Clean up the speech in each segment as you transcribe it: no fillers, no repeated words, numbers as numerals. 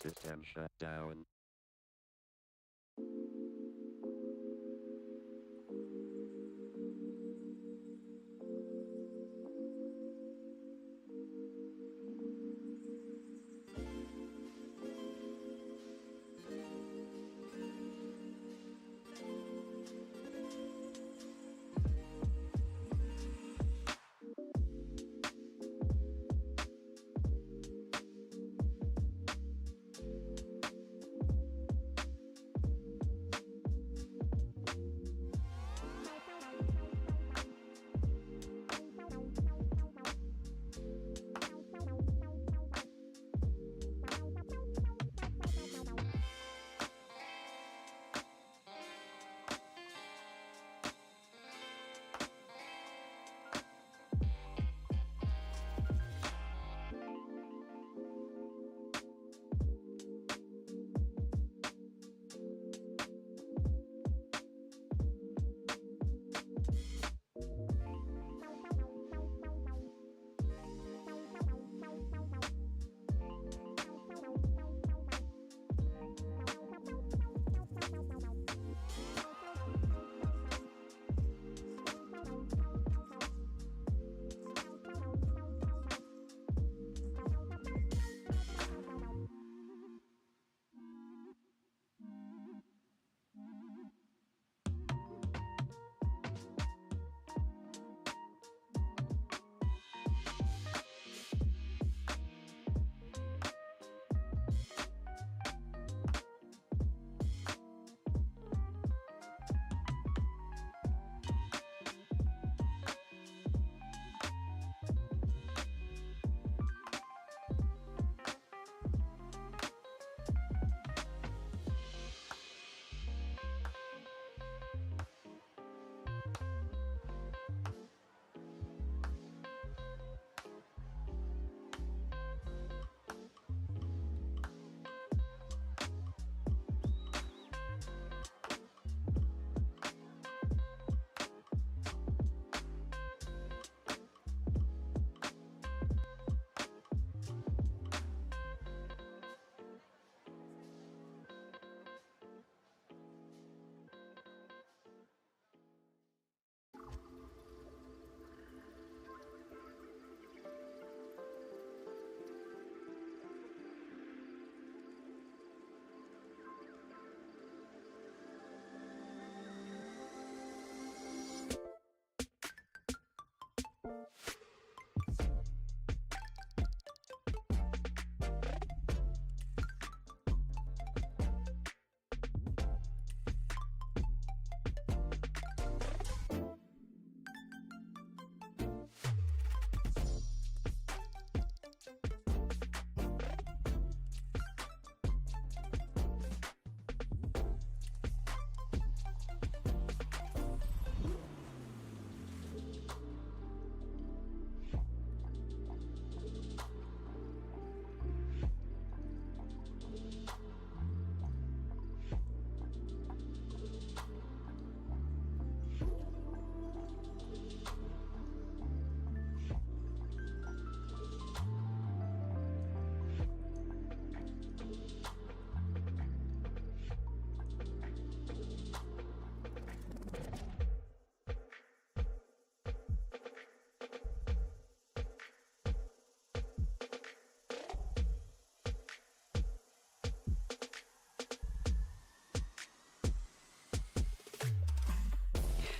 System shut down.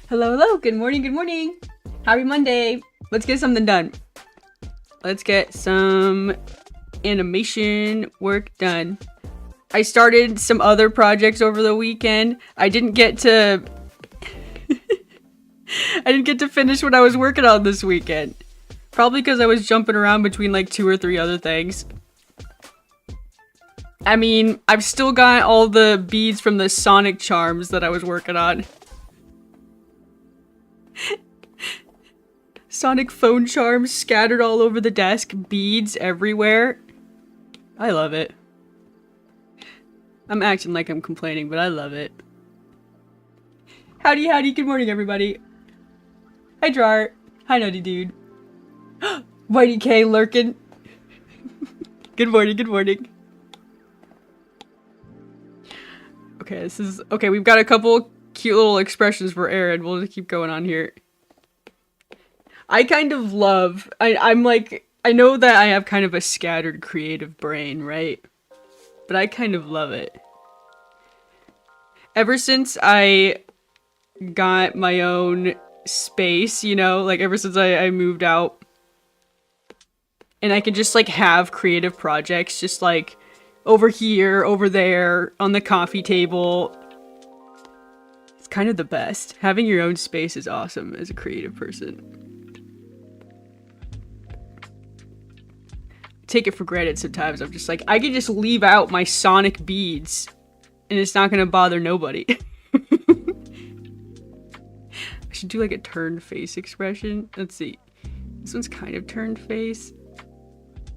Hello, hello, good morning. Happy Monday. Let's get something done. Let's get some animation work done. I started some other projects over the weekend. I didn't get to finish what I was working on this weekend. Probably because I was jumping around between like 2 or 3 other things. I mean, I've still got all the beads from the Sonic charms that I was working on. Sonic phone charms scattered all over the desk, beads everywhere. I love it. I'm acting like I'm complaining, but I love it. Howdy, good morning everybody. Hi Drar. Hi Nutty Dude. Whitey K lurking. Good morning. Okay, this is... Okay, we've got a couple cute little expressions for Aaron. We'll just keep going on here. I kind of love... I'm like... I know that I have kind of a scattered creative brain, right? But I kind of love it. Ever since I got my own space, you know? Like, ever since I moved out. And I can just, like, have creative projects just, like, over here, over there, on the coffee table. It's kind of the best. Having your own space is awesome as a creative person. Take it for granted sometimes. I'm just like, I can just leave out my sonic beads and it's not gonna bother nobody. I should do like a turned face expression. Let's see. This one's kind of turned face.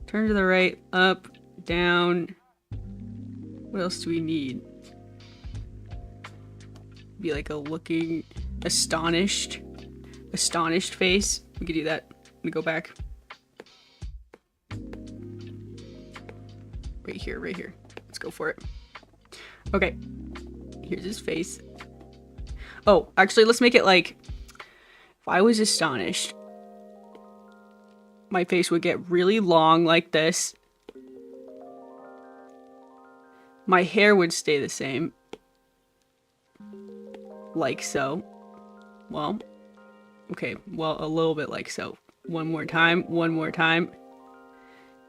Turn to the right, up, down. What else do we need? Be like a looking astonished face. We could do that. Let me go back. Right here. Let's go for it. Okay. Here's his face. Oh, actually, let's make it like... If I was astonished, my face would get really long like this. My hair would stay the same. Like so. Well. Okay, well, a little bit like so. One more time.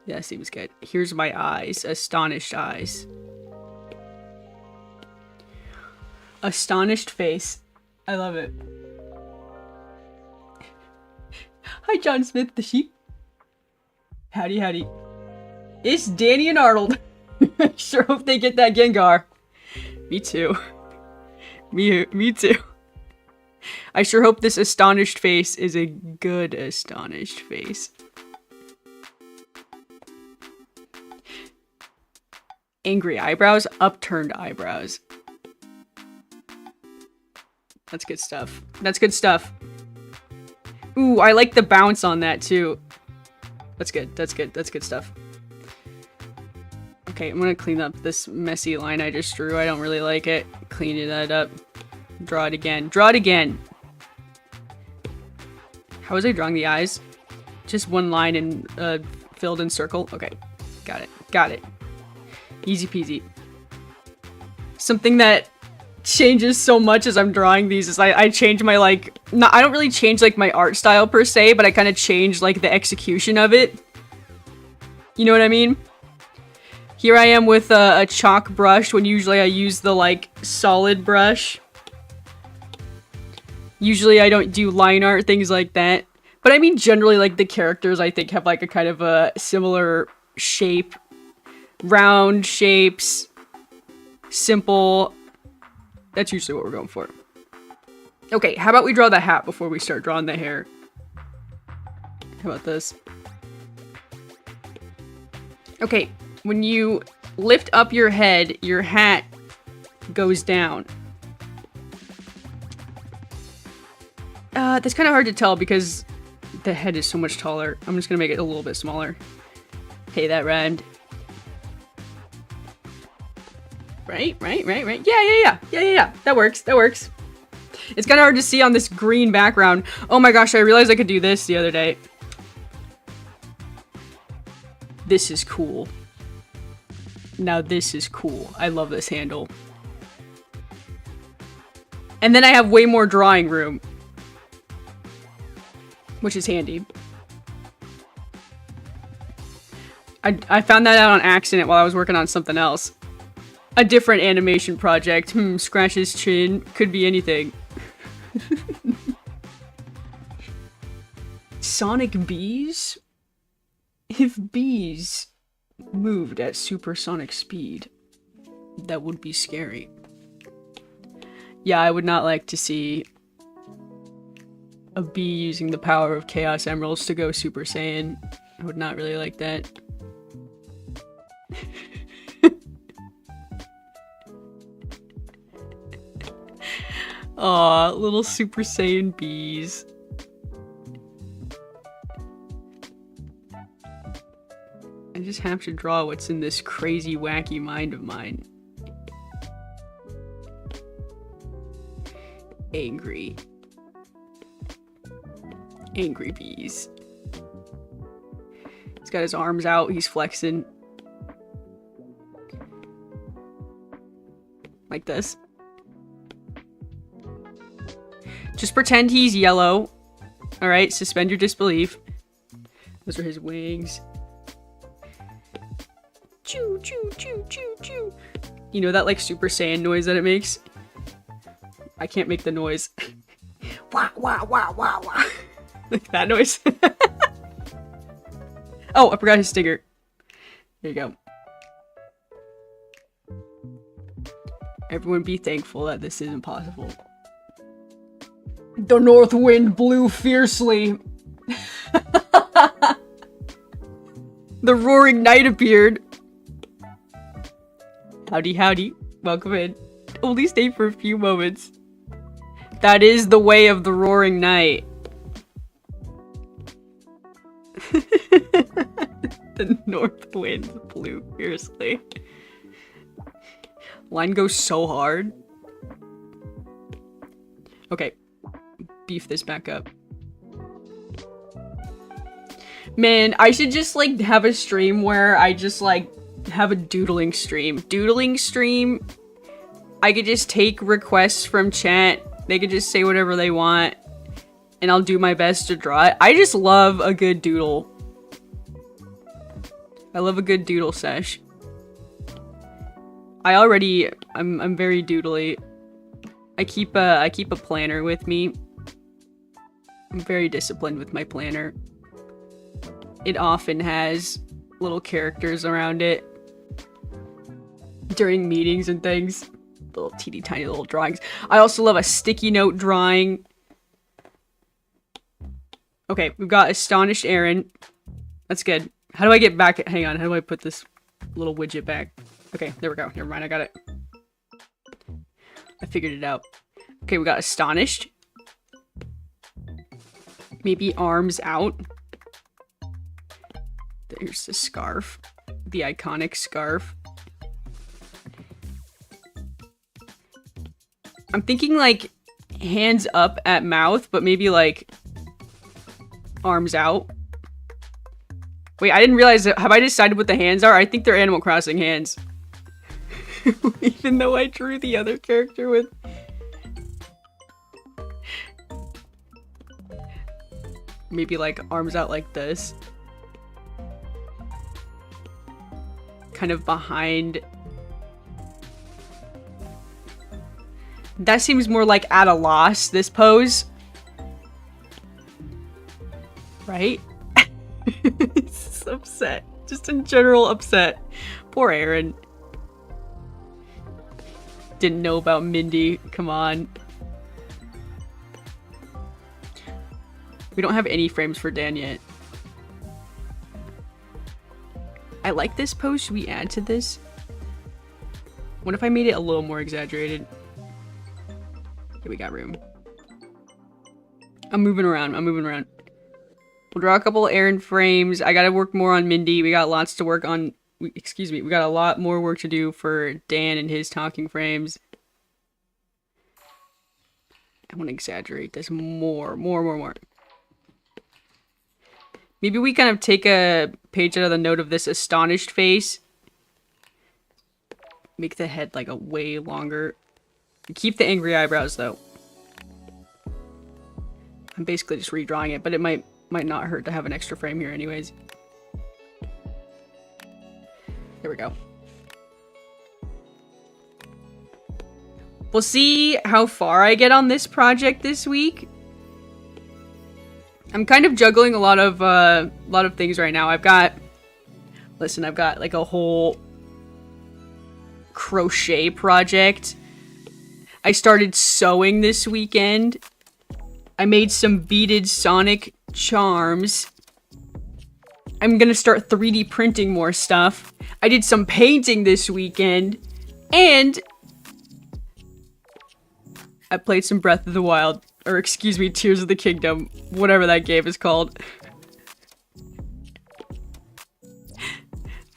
Yeah, seems good. Here's my eyes. Astonished eyes. Astonished face. I love it. Hi, John Smith, the sheep. Howdy, howdy. It's Danny and Arnold. I sure hope they get that Gengar. Me too. Me too. I sure hope this astonished face is a good astonished face. Angry eyebrows, upturned eyebrows. That's good stuff. That's good stuff. Ooh, I like the bounce on that too. That's good. That's good stuff. Okay, I'm gonna clean up this messy line I just drew. I don't really like it. Clean that up. Draw it again. Draw it again! How was I drawing the eyes? Just one line and filled in circle? Okay, got it. Easy peasy. Something that changes so much as I'm drawing these is I change my, like... I don't really change, like, my art style per se, but I kind of change, like, the execution of it. You know what I mean? Here I am with a chalk brush when usually I use the, like, solid brush. Usually I don't do line art, things like that. But I mean, generally, like, the characters, I think, have, like, a kind of a similar shape. Round shapes. Simple. That's usually what we're going for. Okay, how about we draw the hat before we start drawing the hair? How about this? Okay, when you lift up your head, your hat goes down. That's kind of hard to tell because the head is so much taller. I'm just gonna make it a little bit smaller. Hey, that rhymed. Right. Yeah. That works. It's kind of hard to see on this green background. Oh my gosh, I realized I could do this the other day. This is cool. Now this is cool. I love this handle. And then I have way more drawing room. Which is handy. I found that out on accident while I was working on something else. A different animation project. Scratch his chin. Could be anything. Sonic bees? If bees moved at supersonic speed, that would be scary. Yeah, I would not like to see a bee using the power of Chaos Emeralds to go Super Saiyan. I would not really like that. Aw, little Super Saiyan bees. I just have to draw what's in this crazy, wacky mind of mine. angry. Angry bees. He's got his arms out, he's flexing. Like this. Just pretend he's yellow. Alright, suspend your disbelief. Those are his wings. Choo, choo, choo, choo, choo. You know that like Super Saiyan noise that it makes? I can't make the noise. Wah, wah, wah, wah, wah. Like that noise. Oh, I forgot his stinger. There you go. Everyone be thankful that this isn't possible. The north wind blew fiercely. The roaring night appeared. Howdy, howdy. Welcome in. Only stay for a few moments. That is the way of the roaring night. The north wind blew fiercely. Line goes so hard. Okay. Beef this back up. Man, I should just like have a stream where I just like have a doodling stream. Doodling stream. I could just take requests from chat. They could just say whatever they want. And I'll do my best to draw it. I just love a good doodle. I love a good doodle sesh. I'm very doodly. I keep a planner with me. I'm very disciplined with my planner. It often has little characters around it during meetings and things. Little teeny tiny little drawings. I also love a sticky note drawing. Okay, we've got Astonished Aaron. That's good. How do I get back? Hang on, how do I put this little widget back? Okay, there we go. Never mind, I got it. I figured it out. Okay, we got Astonished. Maybe arms out. There's the scarf. The iconic scarf. I'm thinking like hands up at mouth, but maybe like arms out. Wait, I didn't realize that. Have I decided what the hands are? I think they're Animal Crossing hands. Even though I drew the other character with... maybe like arms out like this. Kind of behind... That seems more like at a loss, this pose. Right? It's upset. Just in general upset. Poor Aaron. Didn't know about Mindy. Come on. We don't have any frames for Dan yet. I like this pose. Should we add to this? What if I made it a little more exaggerated? Okay, we got room. I'm moving around. We'll draw a couple Aaron frames. I gotta work more on Mindy. We got lots to work on. Excuse me. We got a lot more work to do for Dan and his talking frames. I want to exaggerate this more. Maybe we kind of take a page out of the note of this astonished face. Make the head like a way longer. Keep the angry eyebrows though. I'm basically just redrawing it, but it might not hurt to have an extra frame here anyways. There we go. We'll see how far I get on this project this week. I'm kind of juggling a lot of things right now. I've got like a whole crochet project. I started sewing this weekend. I made some beaded Sonic charms. I'm gonna start 3D printing more stuff. I did some painting this weekend. And I played some Breath of the Wild. Or excuse me, Tears of the Kingdom. Whatever that game is called.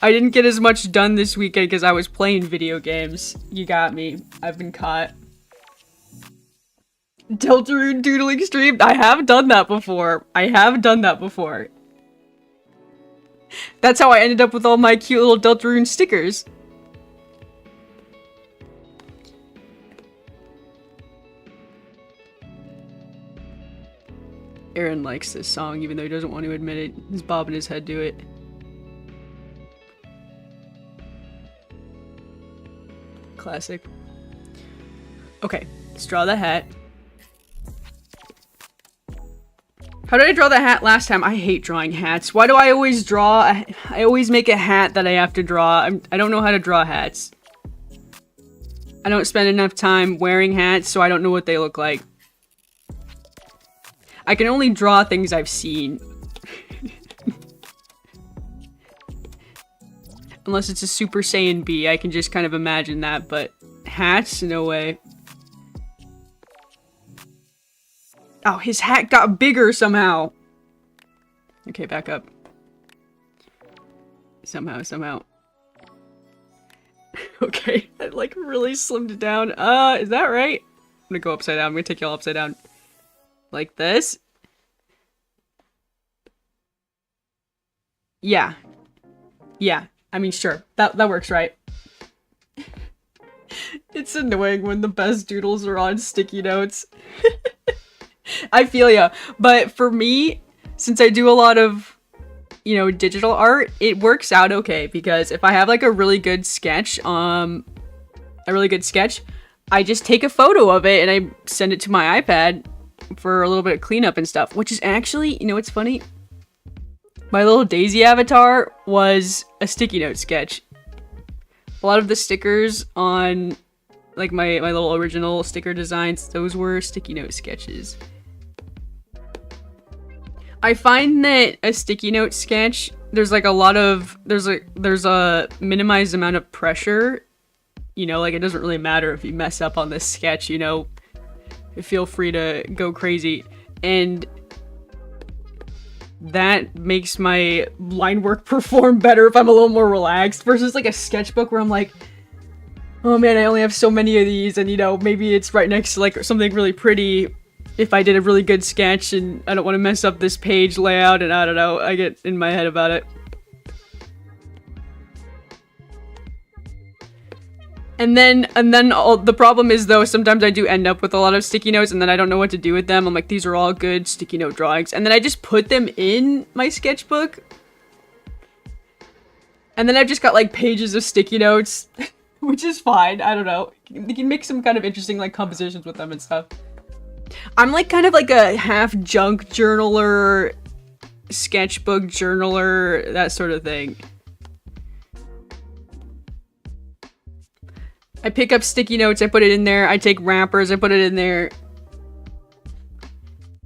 I didn't get as much done this weekend because I was playing video games. You got me. I've been caught. Deltarune doodling stream. I have done that before. That's how I ended up with all my cute little Deltarune stickers. Aaron likes this song, even though he doesn't want to admit it. He's bobbing his head to it. Classic. Okay, let's draw the hat. How did I draw the hat last time? I hate drawing hats. Why do I always draw? I always make a hat that I have to draw. I don't know how to draw hats. I don't spend enough time wearing hats, so I don't know what they look like. I can only draw things I've seen. Unless it's a Super Saiyan B, I can just kind of imagine that, but hats? No way. Oh, his hat got bigger somehow. Okay, back up. Somehow. Okay, I like really slimmed it down. Is that right? I'm gonna go upside down. I'm gonna take y'all upside down. Like this. Yeah. I mean, sure. That works, right? It's annoying when the best doodles are on sticky notes. I feel ya. But for me, since I do a lot of, you know, digital art, it works out okay because if I have like a really good sketch, I just take a photo of it and I send it to my iPad for a little bit of cleanup and stuff, which is actually, you know what's funny? My little Daisy avatar was a sticky note sketch. A lot of the stickers on like my little original sticker designs, those were sticky note sketches. I find that a sticky note sketch, there's like a lot of, there's a minimized amount of pressure. You know, like it doesn't really matter if you mess up on this sketch, you know, feel free to go crazy. And that makes my line work perform better if I'm a little more relaxed versus like a sketchbook where I'm like, oh man, I only have so many of these and you know, maybe it's right next to like something really pretty if I did a really good sketch and I don't want to mess up this page layout and I don't know, I get in my head about it. And then the problem is though, sometimes I do end up with a lot of sticky notes and then I don't know what to do with them. I'm like, these are all good sticky note drawings. And then I just put them in my sketchbook. And then I've just got like pages of sticky notes, which is fine. I don't know. You can make some kind of interesting like compositions with them and stuff. I'm like kind of like a half junk journaler, sketchbook journaler, that sort of thing. I pick up sticky notes, I put it in there. I take wrappers, I put it in there.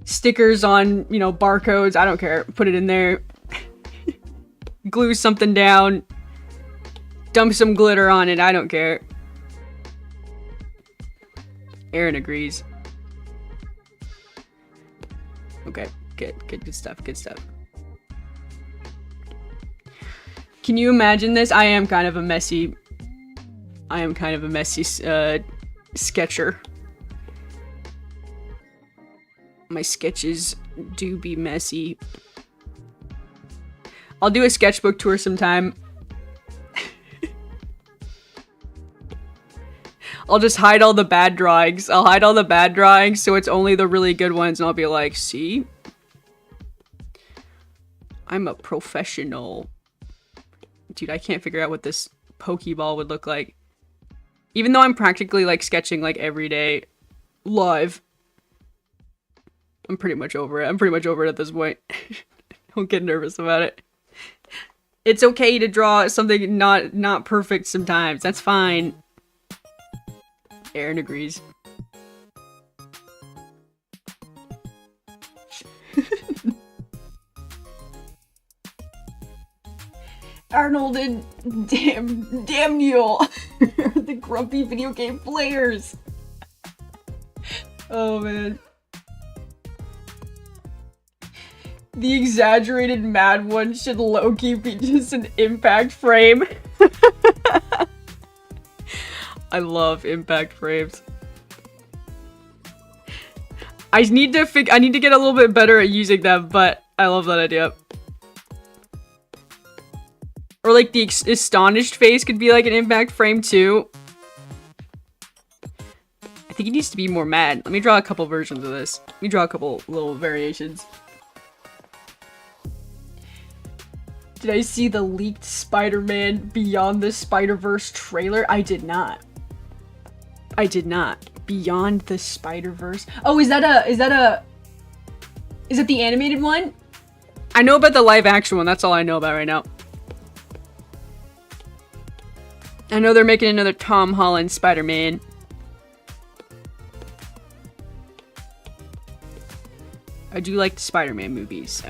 Stickers on, you know, barcodes, I don't care. Put it in there. Glue something down. Dump some glitter on it, I don't care. Aaron agrees. Okay, good stuff. Can you imagine this? I am kind of a messy sketcher. My sketches do be messy. I'll do a sketchbook tour sometime. I'll just hide all the bad drawings. I'll hide all the bad drawings so it's only the really good ones and I'll be like, see? I'm a professional. Dude, I can't figure out what this Pokeball would look like. Even though I'm practically like sketching like every day live. I'm pretty much over it at this point. Don't get nervous about it. It's okay to draw something not perfect sometimes. That's fine. Aaron agrees. Arnold and Daniel, the grumpy video game players. Oh man. The exaggerated mad one should low-key be just an impact frame. I love impact frames. I need to get a little bit better at using them, but I love that idea. Or like the astonished face could be like an impact frame too. I think he needs to be more mad. Let me draw a couple versions of this. Let me draw a couple little variations. Did I see the leaked Spider-Man Beyond the Spider-Verse trailer? I did not. I did not. Beyond the Spider-Verse. Oh, is that the animated one? I know about the live action one. That's all I know about right now. I know they're making another Tom Holland Spider-Man. I do like the Spider-Man movies.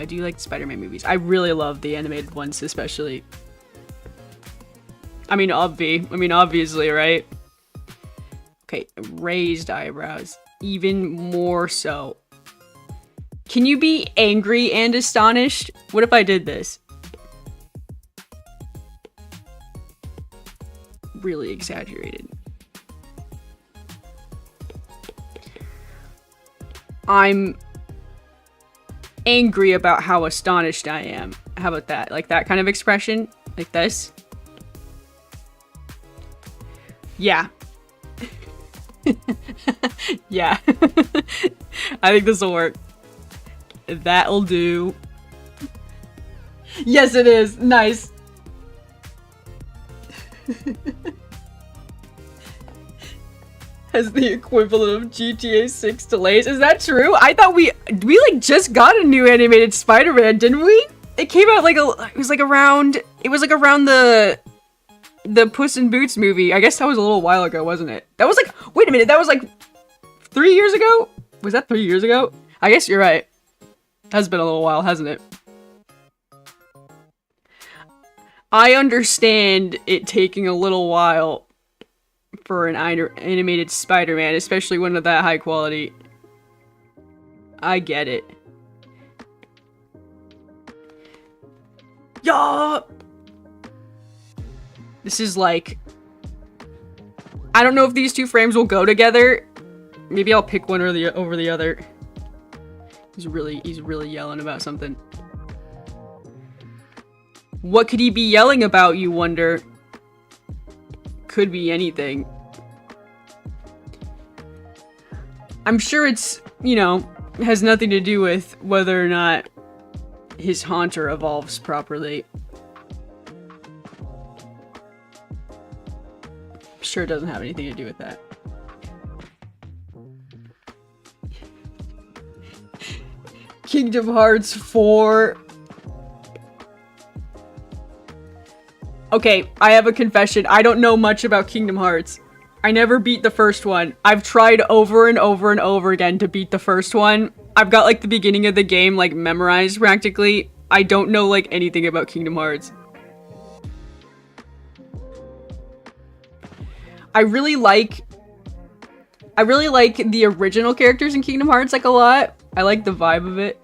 I really love the animated ones, especially. I mean, obviously, right? Okay, raised eyebrows. Even more so. Can you be angry and astonished? What if I did this? Really exaggerated. I'm angry about how astonished I am. How about that? Like that kind of expression? Like this? Yeah. Yeah. I think this will work. That'll do. Yes, it is. Nice. Has the equivalent of GTA 6 delays. Is that true? I thought we like just got a new animated Spider-Man, didn't we? It came out like it was like around the Puss in Boots movie. I guess that was a little while ago, wasn't it? That was like, wait a minute, that was like 3 years ago? Was that 3 years ago? I guess you're right. Has been a little while, hasn't it? I understand it taking a little while for an animated Spider-Man, especially one of that high quality. I get it. Yeah. This is like, I don't know if these two frames will go together. Maybe I'll pick one or over the other. He's really yelling about something. What could he be yelling about, you wonder? Could be anything. I'm sure it's, you know, has nothing to do with whether or not his haunter evolves properly. I'm sure it doesn't have anything to do with that. Kingdom Hearts 4. Okay, I have a confession. I don't know much about Kingdom Hearts. I never beat the first one. I've tried over and over and over again to beat the first one. I've got like the beginning of the game like memorized practically. I don't know like anything about Kingdom Hearts. I really like the original characters in Kingdom Hearts like a lot. I like the vibe of it.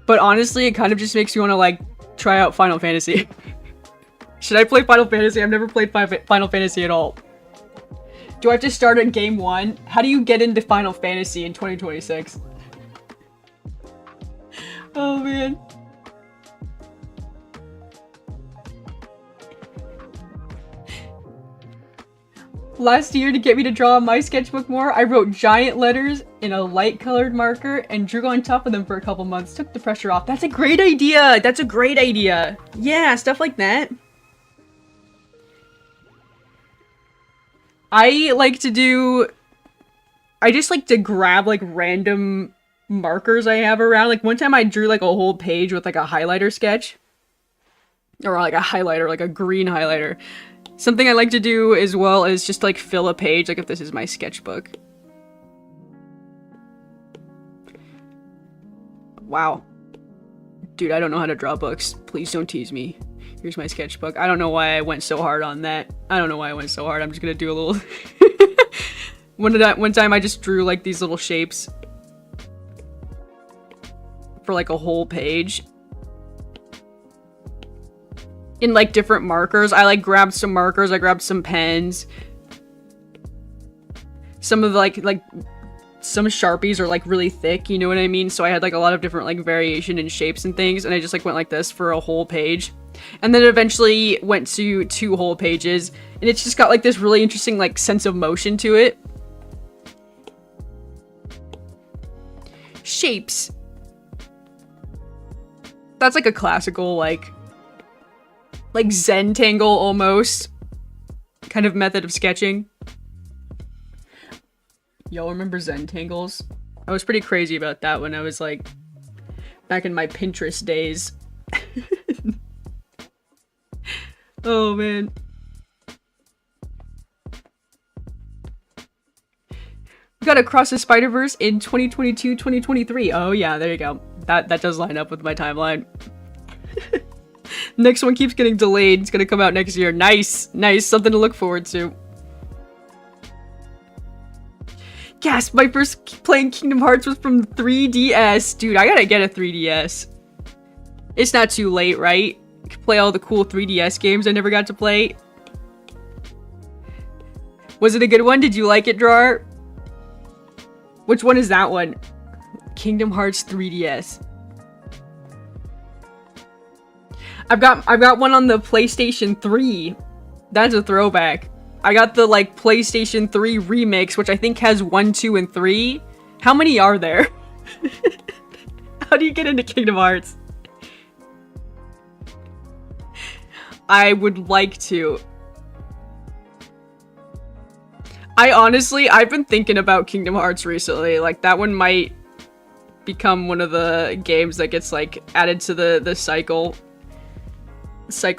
But honestly, it kind of just makes me want to like try out Final Fantasy. Should I play Final Fantasy? I've never played Final Fantasy at all. Do I have to start at game 1? How do you get into Final Fantasy in 2026? Oh man. Last year, to get me to draw on my sketchbook more, I wrote giant letters in a light colored marker and drew on top of them for a couple months. Took the pressure off. That's a great idea. That's a great idea. Yeah, stuff like that. I just like to grab like random markers I have around. Like one time I drew like a whole page with like a highlighter sketch. Or like a highlighter, like a green highlighter. Something I like to do as well is just like fill a page, like if this is my sketchbook. Wow. Dude, I don't know how to draw books. Please don't tease me. Here's my sketchbook. I don't know why I went so hard on that. I don't know why I went so hard. I'm just gonna do a little... One time I just drew like these little shapes for like a whole page. In like different markers. I like grabbed some markers, I grabbed some pens. some of like some Sharpies are like really thick, you know what I mean? So I had like a lot of different like variation in shapes and things, and I just like went like this for a whole page. And then it eventually went to 2 whole pages, and it's just got like this really interesting like sense of motion to it. Shapes. That's like a classical like Zentangle almost kind of method of sketching. Y'all remember Zentangles? I was pretty crazy about that when I was like back in my Pinterest days. Oh man. We got Across the Spider-Verse in 2022-2023. Oh yeah, there you go. That does line up with my timeline. Next one keeps getting delayed. It's gonna come out next year. Nice, nice, something to look forward to. Yes, my first playing Kingdom Hearts was from 3DS. Dude, I gotta get a 3DS. It's not too late, right? You can play all the cool 3DS games I never got to play. Was it a good one? Did you like it, Drawer? Which one is that one? Kingdom Hearts 3DS. I've got one on the PlayStation 3. That's a throwback. I got the like PlayStation 3 remix, which I think has 1, 2, and 3. How many are there? How do you get into Kingdom Hearts? I would like to. I've been thinking about Kingdom Hearts recently. Like, that one might become one of the games that gets like added to the cycle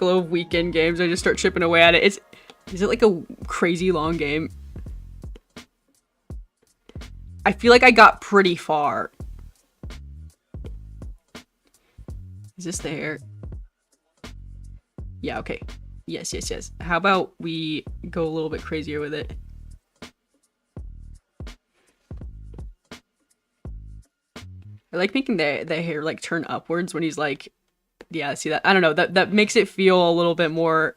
of weekend games. I just start chipping away at it. Is it like a crazy long game? I feel like I got pretty far. Is this the hair? Yeah, okay. Yes, yes, yes. How about we go a little bit crazier with it? I like making the hair like turn upwards when he's like, yeah, see that? I don't know, that makes it feel a little bit more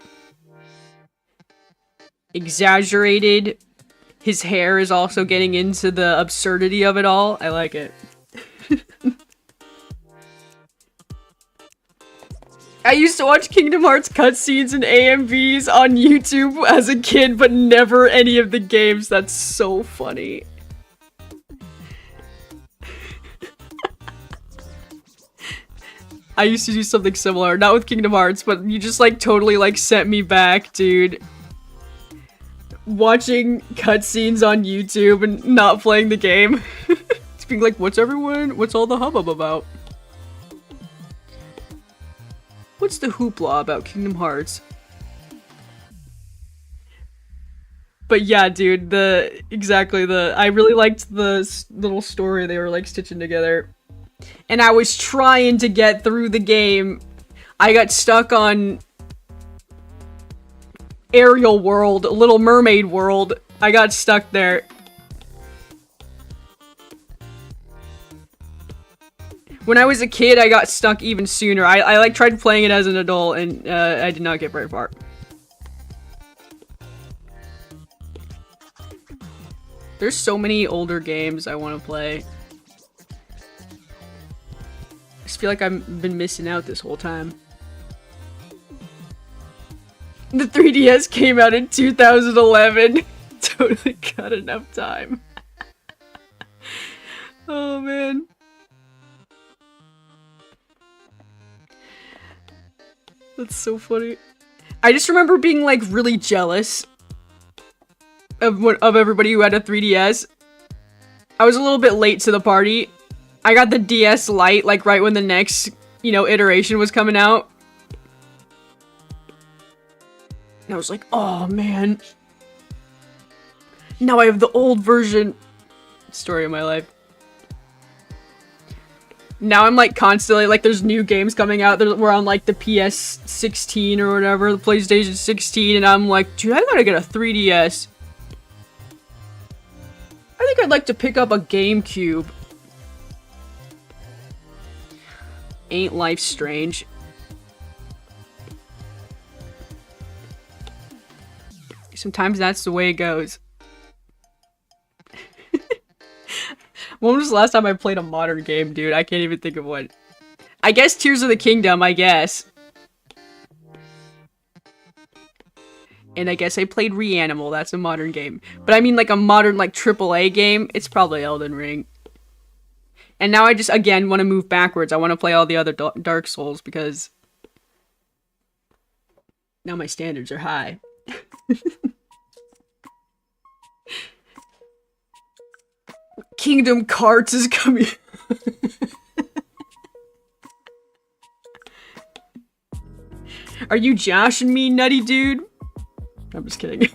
exaggerated. His hair is also getting into the absurdity of it all. I like it. I used to watch Kingdom Hearts cutscenes and AMVs on YouTube as a kid, but never any of the games. That's so funny. I used to do something similar, not with Kingdom Hearts, but you just like totally like sent me back, dude. Watching cutscenes on YouTube and not playing the game. Just being like, what's all the hubbub about? What's the hoopla about Kingdom Hearts? But yeah, dude, I really liked the little story they were like stitching together. And I was trying to get through the game. I got stuck on Ariel World, Little Mermaid World. I got stuck there. When I was a kid, I got stuck even sooner. I like tried playing it as an adult, and I did not get very far. There's so many older games I want to play. I just feel like I've been missing out this whole time. The 3DS came out in 2011. Totally got enough time. Oh man. That's so funny. I just remember being like really jealous of everybody who had a 3DS. I was a little bit late to the party. I got the DS Lite like right when the next, iteration was coming out. And I was like, oh man. Now I have the old version. Story of my life. Now I'm like constantly, like there's new games coming out. We're on like the PS16 or whatever, the PlayStation 16, and I'm like, dude, I gotta get a 3DS. I think I'd like to pick up a GameCube. Ain't life strange? Sometimes that's the way it goes. When was the last time I played a modern game, dude? I can't even think of one. I guess Tears of the Kingdom, I guess. And I guess I played Reanimal, that's a modern game. But I mean like a modern, like, AAA game, it's probably Elden Ring. And now I just, again, want to move backwards. I want to play all the other Dark Souls because now my standards are high. Kingdom Carts is coming. Are you joshing me, nutty dude? I'm just kidding.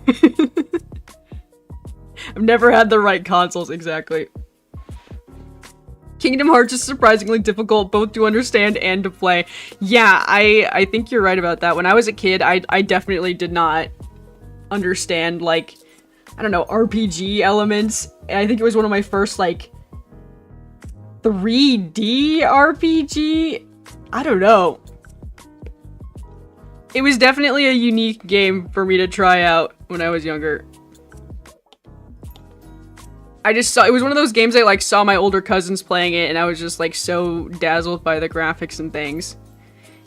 I've never had the right consoles, exactly. Kingdom Hearts is surprisingly difficult both to understand and to play. Yeah, I think you're right about that. When I was a kid, I definitely did not understand, like, I don't know, RPG elements. And I think it was one of my first, like, 3D RPG? I don't know. It was definitely a unique game for me to try out when I was younger. I just saw, it was one of those games I like saw my older cousins playing it and I was just like so dazzled by the graphics and things.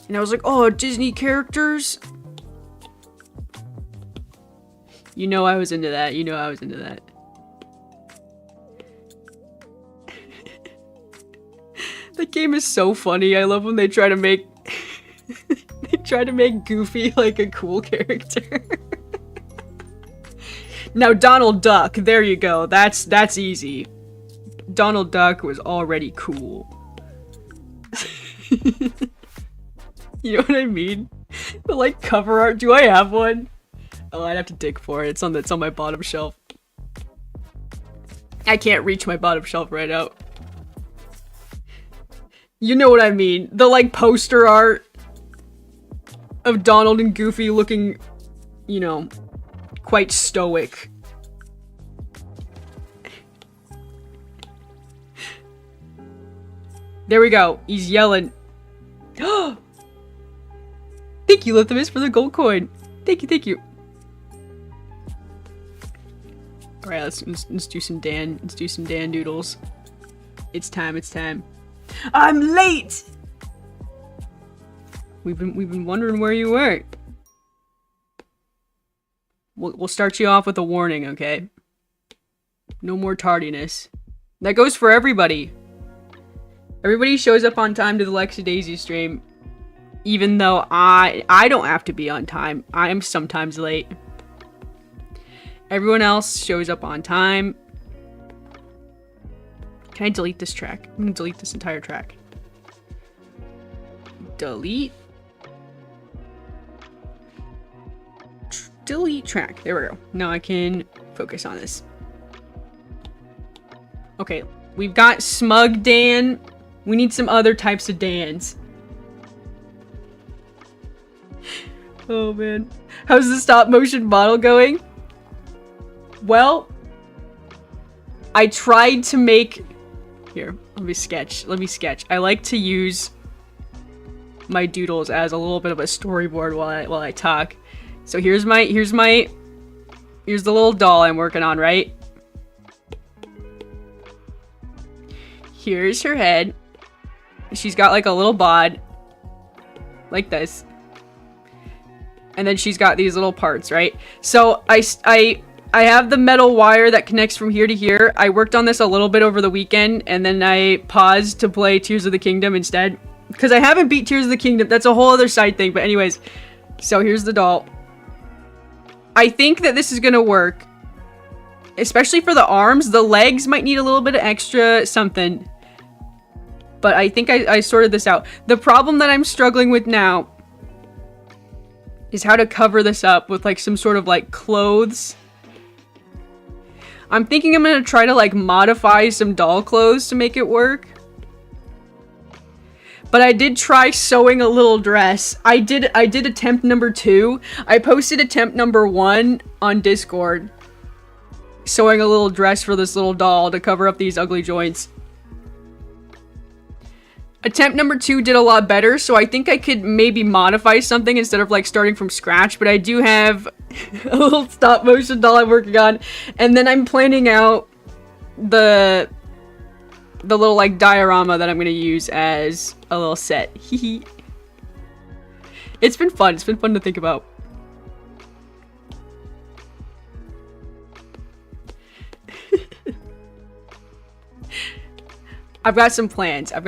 And I was like, oh, Disney characters? You know I was into that. You know I was into that. The game is so funny. I love when they try to make they try to make Goofy like a cool character. Now Donald Duck, there you go. That's easy. Donald Duck was already cool. You know what I mean? The like cover art. Do I have one? Oh, I'd have to dig for it. It's on my bottom shelf. I can't reach my bottom shelf right now. You know what I mean? The like poster art of Donald and Goofy looking, you know, quite stoic. There we go. He's yelling. Thank you, Lithimus, for the gold coin. Thank you, thank you. Alright, let's do some Dan. Let's do some Dan doodles. It's time, it's time. I'm late! We've been wondering where you were. We'll start you off with a warning, okay? No more tardiness. That goes for everybody. Everybody shows up on time to the Lexi Daisy stream. Even though I don't have to be on time. I am sometimes late. Everyone else shows up on time. Can I delete this track? I'm gonna delete this entire track. Delete. Delete track. There we go. Now I can focus on this. Okay, we've got Smug Dan. We need some other types of Dans. Oh man. How's the stop motion model going? Well, I tried to make... Here, let me sketch. I like to use my doodles as a little bit of a storyboard while I talk. So here's the little doll I'm working on, right? Here's her head. She's got like a little bod. Like this. And then she's got these little parts, right? So I have the metal wire that connects from here to here. I worked on this a little bit over the weekend, and then I paused to play Tears of the Kingdom instead. Because I haven't beat Tears of the Kingdom. That's a whole other side thing. But anyways, so here's the doll. I think that this is going to work. Especially for the arms. The legs might need a little bit of extra something. But I think I sorted this out. The problem that I'm struggling with now is how to cover this up with like some sort of like clothes. I'm thinking I'm gonna try to like modify some doll clothes to make it work. But I did try sewing a little dress. I did attempt number 2. I posted attempt number 1 on Discord. Sewing a little dress for this little doll to cover up these ugly joints. Attempt number 2 did a lot better, so I think I could maybe modify something instead of like starting from scratch, but I do have a little stop motion doll I'm working on, and then I'm planning out the the little like diorama that I'm gonna use as a little set. It's been fun. It's been fun to think about. I've got some plans. I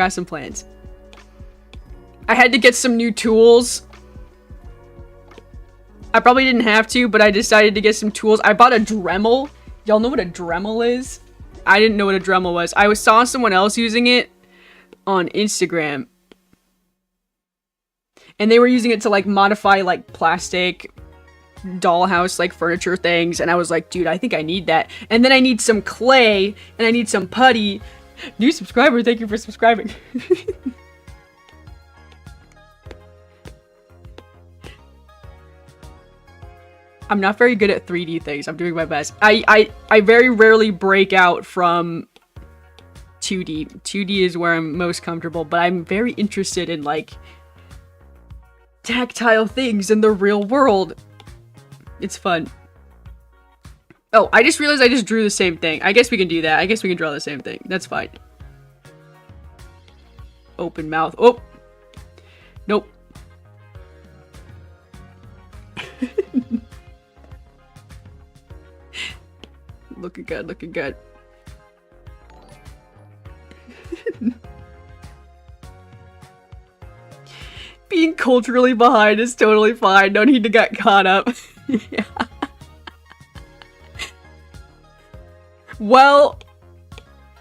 had to get some new tools. I probably didn't have to, but I decided to get some tools. I bought a Dremel. Y'all know what a Dremel is? I didn't know what a Dremel was. I saw someone else using it on Instagram. And they were using it to like modify like plastic dollhouse like furniture things. And I was like, dude, I think I need that. And then I need some clay and I need some putty. New subscriber, thank you for subscribing. I'm not very good at 3D things. I'm doing my best. I very rarely break out from 2D. 2D is where I'm most comfortable, but I'm very interested in like tactile things in the real world. It's fun. Oh, I just realized I just drew the same thing. I guess we can do that. I guess we can draw the same thing. That's fine. Open mouth. Oh! Nope. Looking good, looking good. Being culturally behind is totally fine. No need to get caught up. Yeah. Well,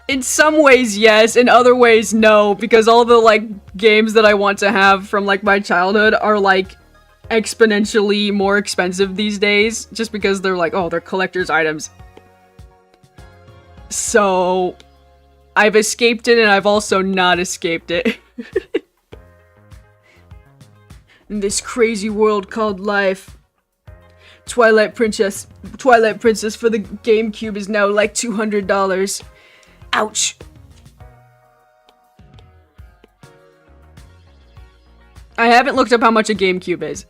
in some ways, yes. In other ways, no. Because all the, like, games that I want to have from, like, my childhood are, like, exponentially more expensive these days. Just because they're, like, oh, they're collector's items. So, I've escaped it and I've also not escaped it. In this crazy world called life. Twilight Princess for the GameCube is now like $200. Ouch. I haven't looked up how much a GameCube is.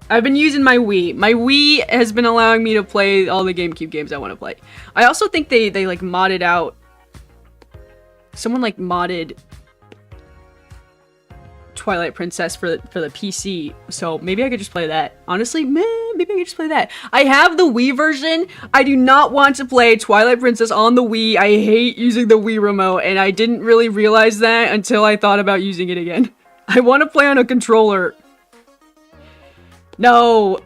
I've been using my Wii. My Wii has been allowing me to play all the GameCube games I want to play. I also think they like modded out. Someone like modded Twilight Princess for the PC, so maybe I could just play that. Honestly, maybe I could just play that. I have the Wii version. I do not want to play Twilight Princess on the Wii. I hate using the Wii remote, and I didn't really realize that until I thought about using it again. I want to play on a controller. No!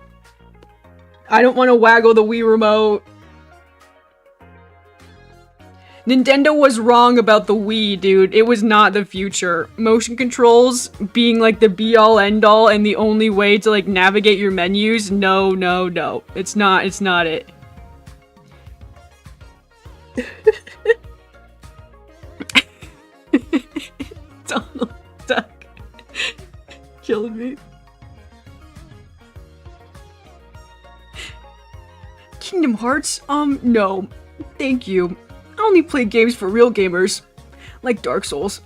I don't want to waggle the Wii remote. Nintendo was wrong about the Wii, dude. It was not the future. Motion controls being like the be-all end-all and the only way to like navigate your menus. No, no, no. It's not it. Donald Duck. Killing me. Kingdom Hearts? No. Thank you. I only play games for real gamers. Like Dark Souls.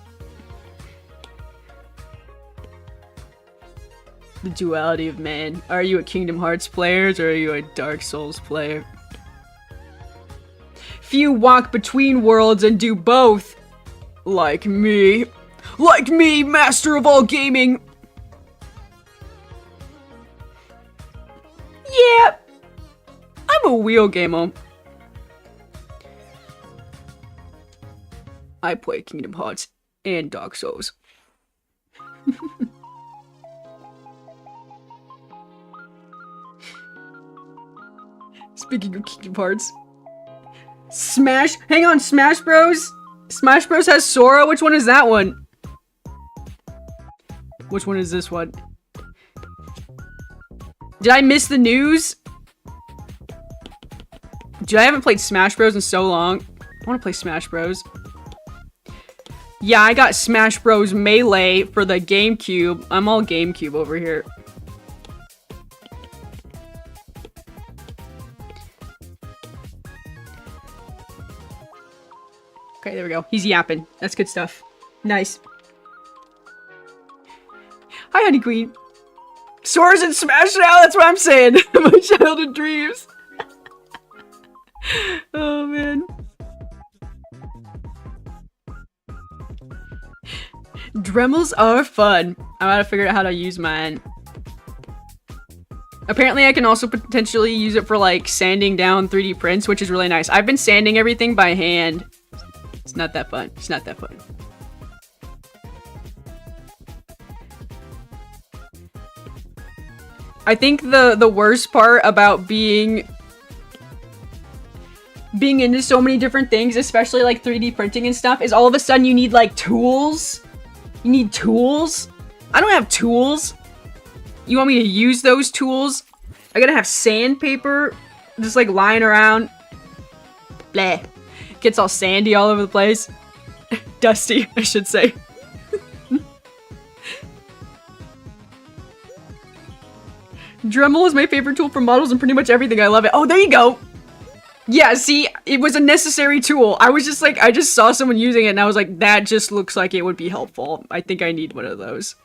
The duality of man. Are you a Kingdom Hearts player or are you a Dark Souls player? Few walk between worlds and do both. Like me. Like me, master of all gaming! Yeah! I'm a wheel gamer. I play Kingdom Hearts and Dark Souls. Speaking of Kingdom Hearts. Smash? Hang on, Smash Bros? Smash Bros has Sora? Which one is that one? Which one is this one? Did I miss the news? Dude, I haven't played Smash Bros in so long. I want to play Smash Bros. Yeah, I got Smash Bros Melee for the GameCube. I'm all GameCube over here. Okay, there we go. He's yapping. That's good stuff. Nice. Hi, Honey Queen. Sora's in Smash now? That's what I'm saying. My childhood dreams. Oh, man. Dremels are fun. I gotta figure out how to use mine. Apparently, I can also potentially use it for, like, sanding down 3D prints, which is really nice. I've been sanding everything by hand. It's not that fun. It's not that fun. I think the worst part about being into so many different things, especially, like, 3D printing and stuff, is all of a sudden you need, like, tools. You need tools? I don't have tools. You want me to use those tools? I gotta have sandpaper just like lying around. Bleh. Gets all sandy all over the place. Dusty, I should say. Dremel is my favorite tool for models and pretty much everything. I love it. Oh, there you go. Yeah, see, it was a necessary tool. I was just like, I just saw someone using it and I was like, that just looks like it would be helpful. I think I need one of those.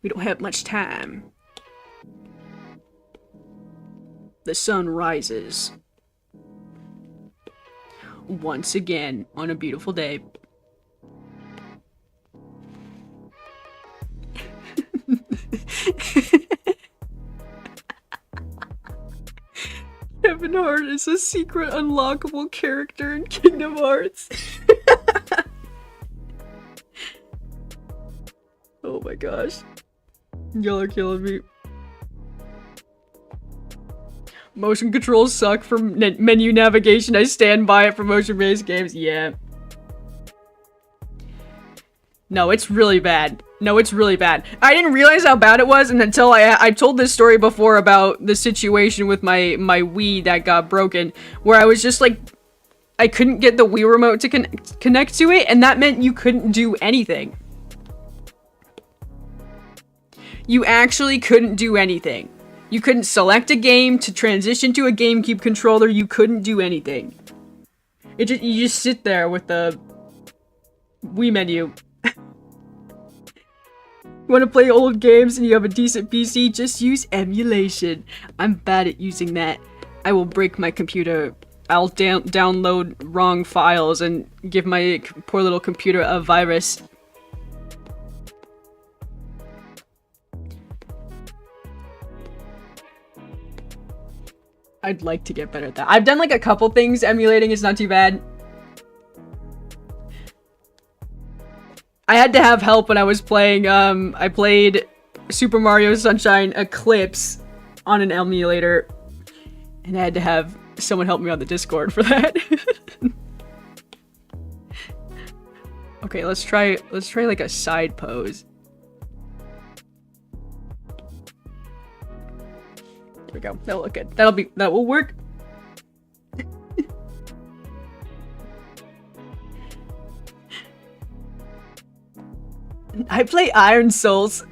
We don't have much time. The sun rises. Once again on a beautiful day. Kevin Hart is a secret unlockable character in Kingdom Hearts. Oh my gosh. Y'all are killing me. Motion controls suck for menu navigation. I stand by it for motion-based games. Yeah. No, it's really bad. No, it's really bad. I didn't realize how bad it was until I told this story before about the situation with my Wii that got broken, where I was just like, I couldn't get the Wii remote to connect to it, and that meant you couldn't do anything. You actually couldn't do anything. You couldn't select a game to transition to a GameCube controller. You couldn't do anything. You just sit there with the Wii menu. You want to play old games and you have a decent PC? Just use emulation. I'm bad at using that. I will break my computer. I'll download wrong files and give my poor little computer a virus. I'd like to get better at that. I've done like a couple things. Emulating is not too bad. I had to have help when I was playing, I played Super Mario Sunshine Eclipse on an emulator. And I had to have someone help me on the Discord for that. Okay, let's try like a side pose. There we go. That'll look good. That will work. I play Iron Souls.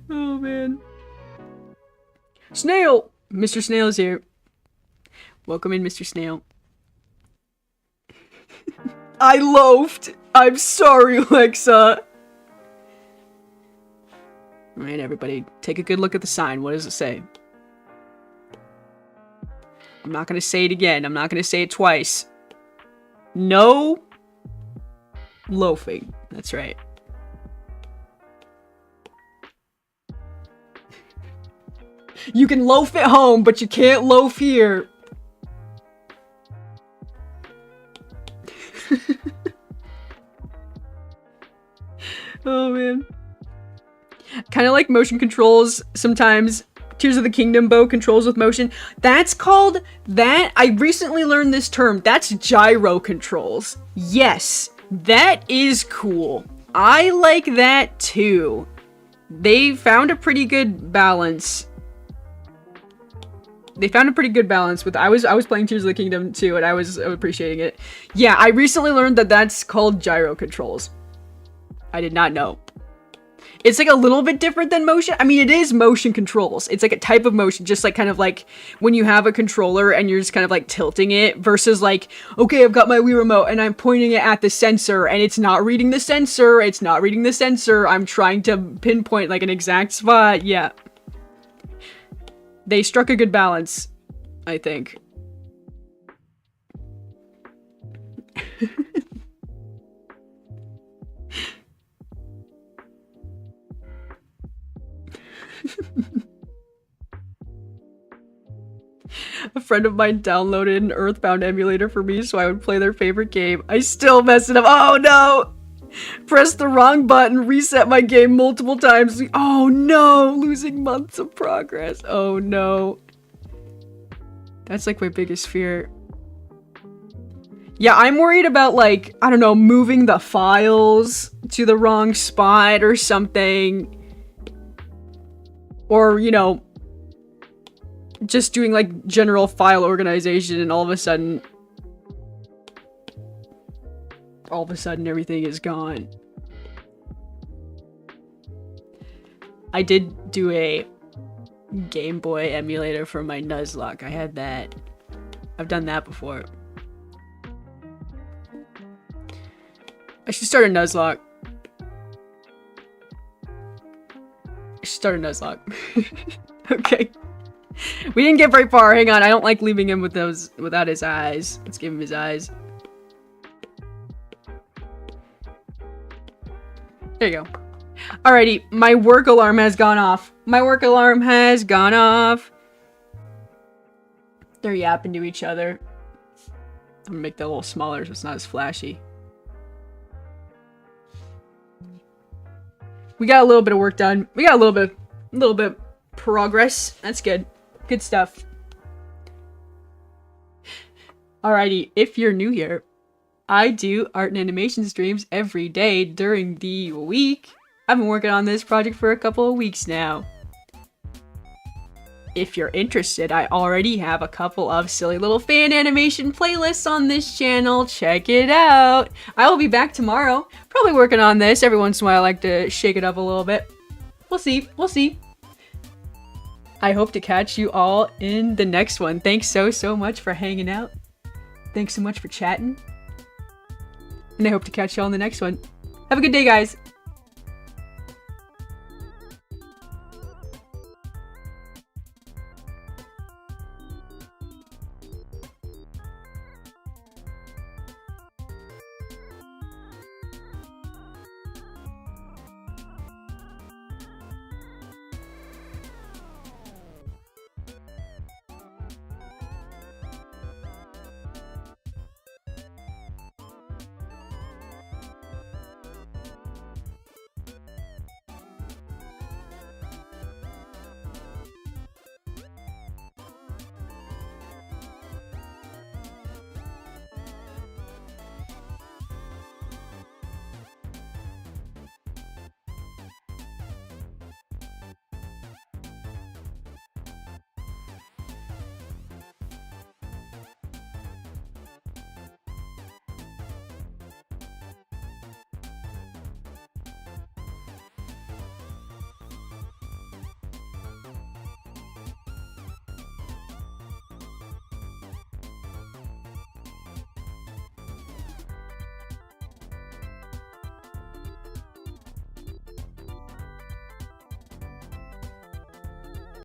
Oh man. Snail! Mr. Snail's here. Welcome in, Mr. Snail. I loafed! I'm sorry, Alexa! Alright, everybody, take a good look at the sign. What does it say? I'm not gonna say it again. I'm not gonna say it twice. No loafing. That's right. You can loaf at home, but you can't loaf here. Oh man. Kind of like motion controls sometimes. Tears of the Kingdom bow controls with motion. That's called that. I recently learned this term. That's gyro controls. Yes, that is cool. I like that too. They found a pretty good balance. They found a pretty good balance with. I was playing Tears of the Kingdom too, and I was appreciating it. Yeah, I recently learned that that's called gyro controls. I did not know. It's like a little bit different than motion. I mean, it is motion controls. It's like a type of motion, just like kind of like when you have a controller and you're just kind of like tilting it versus like, okay, I've got my Wii remote and I'm pointing it at the sensor and it's not reading the sensor. It's not reading the sensor. I'm trying to pinpoint like an exact spot. Yeah. They struck a good balance, I think. A friend of mine downloaded an Earthbound emulator for me so I would play their favorite game. I still messed it up. Oh no! Pressed the wrong button, reset my game multiple times. Oh no! Losing months of progress. Oh no. That's like my biggest fear. Yeah, I'm worried about, like, I don't know, moving the files to the wrong spot or something. Or, you know, just doing, like, general file organization and all of a sudden everything is gone. I did do a Game Boy emulator for my Nuzlocke. I had that. I've done that before. I should start a Nuzlocke. Okay. We didn't get very far. Hang on. I don't like leaving him with those without his eyes. Let's give him his eyes. There you go. Alrighty. My work alarm has gone off. They're yapping to each other. I'm gonna make that a little smaller so it's not as flashy. We got a little bit of work done. We got a little bit progress. That's good. Good stuff. Alrighty, if you're new here, I do art and animation streams every day during the week. I've been working on this project for a couple of weeks now. If you're interested, I already have a couple of silly little fan animation playlists on this channel. Check it out. I will be back tomorrow. Probably working on this. Every once in a while I like to shake it up a little bit. We'll see. We'll see. I hope to catch you all in the next one. Thanks so much for hanging out. Thanks so much for chatting. And I hope to catch you all in the next one. Have a good day, guys.